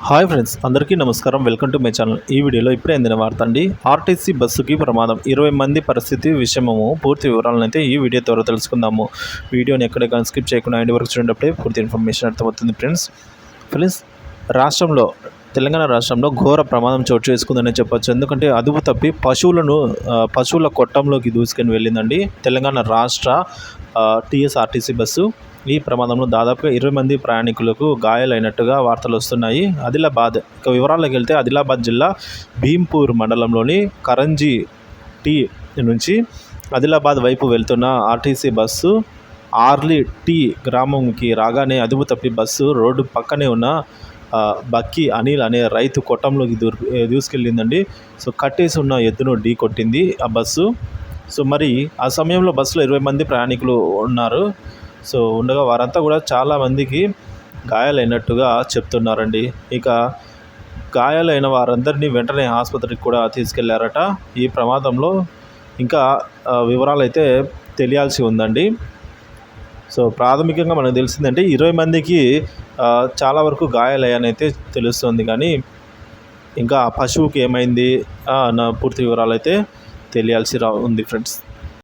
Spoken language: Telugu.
హాయ్ ఫ్రెండ్స్, అందరికీ నమస్కారం. Welcome to my channel. ఈ వీడియోలో ఇప్పుడే అందిన వార్త అండి. ఆర్టీసీ బస్సుకి ప్రమాదం, 20 మంది పరిస్థితి విషయము. పూర్తి వివరాలను అయితే ఈ వీడియో ద్వారా తెలుసుకుందాము. వీడియోని ఎక్కడ స్కిప్ చేయకుండా ఎండ్ వరకు చూడేటప్పుడే పూర్తి ఇన్ఫర్మేషన్ అర్థమవుతుంది. ఫ్రెండ్స్ రాష్ట్రంలో తెలంగాణ రాష్ట్రంలో ఘోర ప్రమాదం చోటు చేసుకుందని చెప్పొచ్చు. ఎందుకంటే అదుపు తప్పి పశువుల కొట్టంలోకి దూసుకొని వెళ్ళిందండి తెలంగాణ రాష్ట్ర టీఎస్ఆర్టీసీ బస్సు. ఈ ప్రమాదంలో దాదాపుగా 20 మంది ప్రయాణికులకు గాయాలైనట్టుగా వార్తలు వస్తున్నాయి. ఆదిలాబాద్ వివరాల్లోకి వెళ్తే ఆదిలాబాద్ జిల్లా భీంపూర్ మండలంలోని కరంజీ టీ నుంచి ఆదిలాబాద్ వైపు వెళ్తున్న ఆర్టీసీ బస్సు ఆర్లీ టీ గ్రామంకి రాగానే అదుపు తప్పి బస్సు రోడ్డు పక్కనే ఉన్న బక్కి అనిల్ అనే రైతు కొట్టంలోకి దూసుకెళ్ళిందండి. సో కట్టేసి ఉన్న ఎద్దును ఢీ కొట్టింది ఆ బస్సు. సో మరి ఆ సమయంలో బస్సులో 20 మంది ప్రయాణికులు ఉన్నారు. సో ఉండగా వారంతా కూడా చాలామందికి గాయాలైనట్టుగా చెప్తున్నారండి. ఇక గాయాలైన వారందరినీ వెంటనే ఆసుపత్రికి కూడా తీసుకెళ్లారట. ఈ ప్రమాదంలో ఇంకా వివరాలు అయితే తెలియాల్సి ఉందండి. సో ప్రాథమికంగా మనకు తెలిసిందంటే 20 మందికి చాలా వరకు గాయాలయ్యాయని అయితే తెలుస్తుంది. కానీ ఇంకా పశువుకి ఏమైంది పూర్తి వివరాలు అయితే తెలియాల్సి ఉంది ఫ్రెండ్స్.